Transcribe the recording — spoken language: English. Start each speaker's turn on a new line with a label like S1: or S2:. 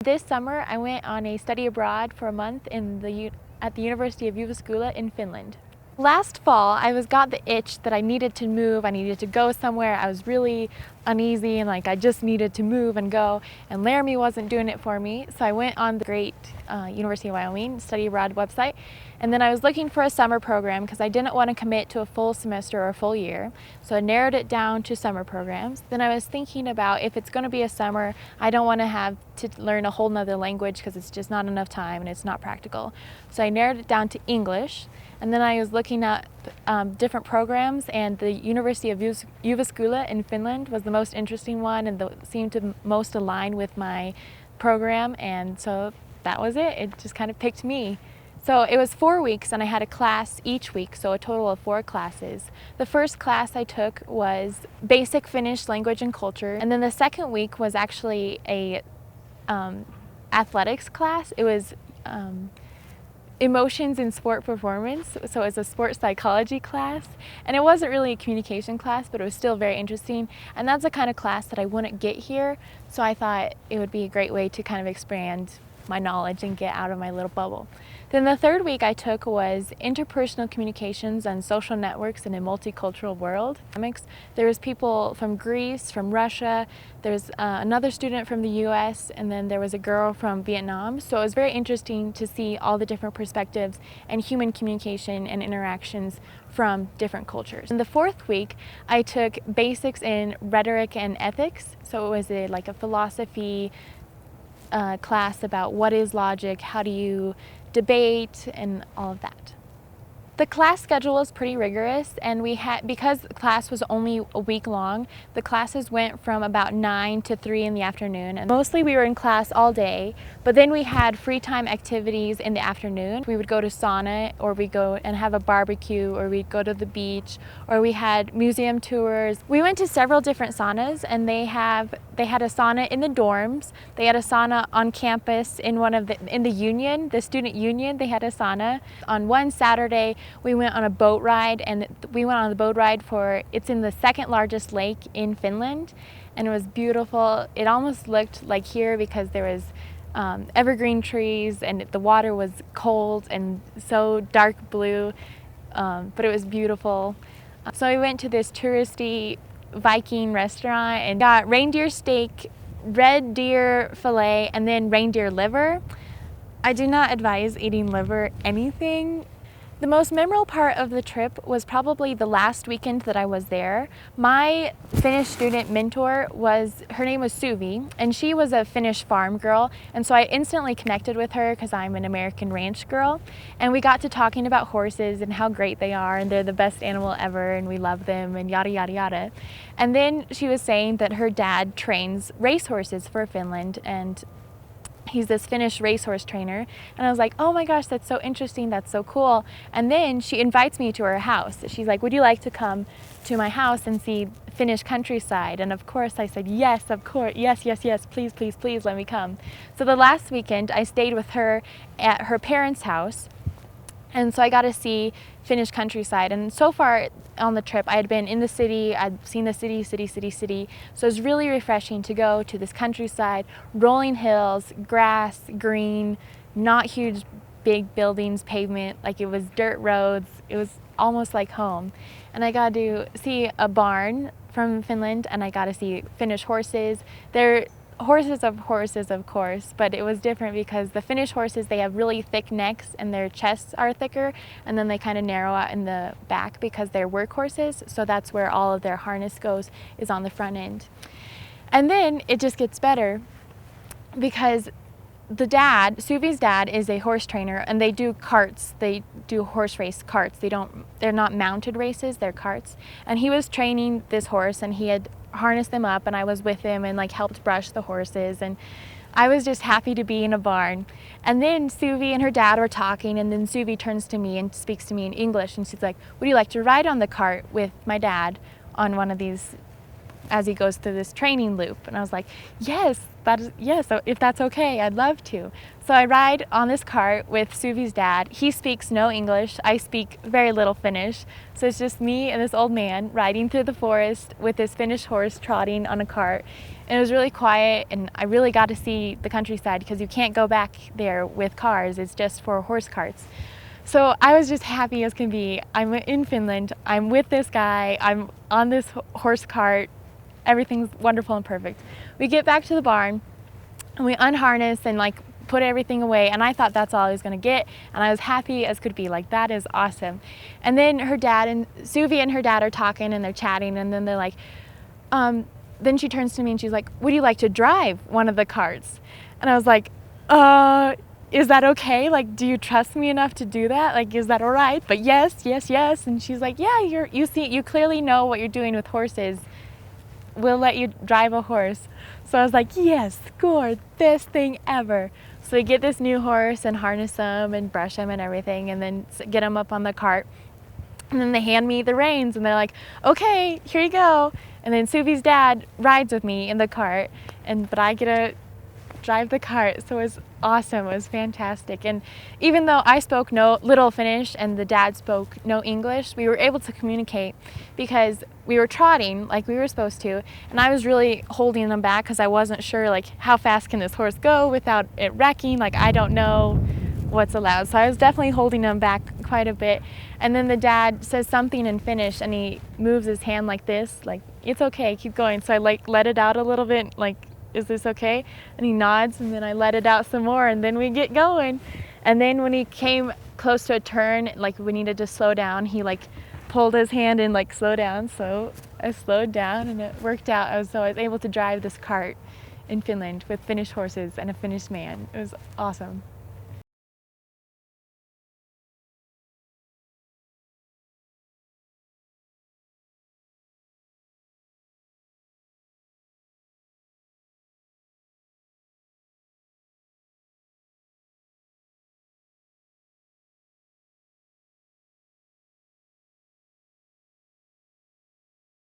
S1: This summer, I went on a study abroad for a month at the University of Jyväskylä in Finland. Last fall, I got the itch that I needed to move, I needed to go somewhere. I was really uneasy and I just needed to move and go, and Laramie wasn't doing it for me. So I went on the great University of Wyoming study abroad website, and then I was looking for a summer program because I didn't want to commit to a full semester or a full year. So I narrowed it down to summer programs. Then I was thinking about, if it's going to be a summer, I don't want to have to learn a whole nother language because it's just not enough time and it's not practical. So I narrowed it down to English. And then I was looking at different programs, and the University of Jyväskylä in Finland was the most interesting one and seemed to most align with my program, and so that was it. It just kind of picked me. So it was 4 weeks and I had a class each week, so a total of 4 classes. The first class I took was basic Finnish language and culture, and then the second week was actually a athletics class. It was emotions in sport performance, so it was a sports psychology class, and it wasn't really a communication class, but it was still very interesting, and that's the kind of class that I wouldn't get here, so I thought it would be a great way to kind of expand my knowledge and get out of my little bubble. Then the third week I took was interpersonal communications and social networks in a multicultural world. There was people from Greece, from Russia, there's another student from the US, and then there was a girl from Vietnam. So it was very interesting to see all the different perspectives and human communication and interactions from different cultures. In the fourth week, I took basics in rhetoric and ethics. So it was like a philosophy class about what is logic, how do you debate, and all of that. The class schedule was pretty rigorous, and because the class was only a week long, the classes went from about 9 to 3 in the afternoon, and mostly we were in class all day, but then we had free time activities in the afternoon. We would go to sauna, or we'd go and have a barbecue, or we'd go to the beach, or we had museum tours. We went to several different saunas, and they had a sauna in the dorms, they had a sauna on campus in the union, the student union, they had a sauna. On one Saturday, we went on a boat ride, and it's in the second largest lake in Finland, and it was beautiful. It almost looked like here because there was evergreen trees, and the water was cold and so dark blue, but it was beautiful. So we went to this touristy Viking restaurant and got reindeer steak, red deer fillet, and then reindeer liver. I do not advise eating liver anything. The most memorable part of the trip was probably the last weekend that I was there. My Finnish student mentor her name was Suvi, and she was a Finnish farm girl, and so I instantly connected with her because I'm an American ranch girl, and we got to talking about horses and how great they are, and they're the best animal ever, and we love them, and yada yada yada. And then she was saying that her dad trains racehorses for Finland, and he's this Finnish racehorse trainer, and I was like, oh my gosh, that's so interesting, that's so cool. And then she invites me to her house. She's like, would you like to come to my house and see Finnish countryside? And of course I said, yes, of course, yes, please, please, please let me come. So the last weekend I stayed with her at her parents' house, and so I got to see Finnish countryside. And so far on the trip, I had been in the city, I'd seen the city. So it was really refreshing to go to this countryside, rolling hills, grass, green, not huge, big buildings, pavement, like it was dirt roads. It was almost like home. And I got to see a barn from Finland, and I got to see Finnish horses. They're horses, of course, but it was different because the Finnish horses, they have really thick necks and their chests are thicker, and then they kind of narrow out in the back because they're workhorses, so that's where all of their harness goes, is on the front end. And then it just gets better because Suvi's dad is a horse trainer, and they do carts. They do horse race carts. They're not mounted races, they're carts. And he was training this horse, and he had harnessed them up, and I was with him and helped brush the horses, and I was just happy to be in a barn. And then Suvi and her dad were talking, and then Suvi turns to me and speaks to me in English, and she's like, would you like to ride on the cart with my dad on one of these as he goes through this training loop. And I was like, yes, yes, so if that's okay, I'd love to. So I ride on this cart with Suvi's dad. He speaks no English. I speak very little Finnish. So it's just me and this old man riding through the forest with this Finnish horse trotting on a cart. And it was really quiet, and I really got to see the countryside because you can't go back there with cars. It's just for horse carts. So I was just happy as can be. I'm in Finland. I'm with this guy. I'm on this horse cart. Everything's wonderful and perfect. We get back to the barn and we unharness and like put everything away, and I thought that's all I was gonna get, and I was happy as could be, like that is awesome. And then her dad and Suvi and her dad are talking and they're chatting, and then they're like, then she turns to me and she's like, would you like to drive one of the carts? And I was like, is that okay? Like, do you trust me enough to do that? Like, is that all right? But yes, yes, yes. And she's like, yeah, you clearly know what you're doing with horses. We'll let you drive a horse. So I was like, yes, score, best thing ever. So we get this new horse and harness them and brush them and everything, and then get them up on the cart. And then they hand me the reins and they're like, okay, here you go. And then Suvi's dad rides with me in the cart, but I get to drive the cart. So it was awesome. It was fantastic. And even though I spoke no little Finnish and the dad spoke no English, we were able to communicate because we were trotting like we were supposed to, and I was really holding them back because I wasn't sure like how fast can this horse go without it wrecking. Like, I don't know what's allowed. So I was definitely holding them back quite a bit. And then the dad says something in Finnish and he moves his hand like this, like, it's okay, keep going. So I like let it out a little bit, like, is this okay? And he nods, and then I let it out some more, and then we get going. And then when he came close to a turn, like we needed to slow down, he like pulled his hand and like slow down. So I slowed down and it worked out. So I was able to drive this cart in Finland with Finnish horses and a Finnish man. It was awesome.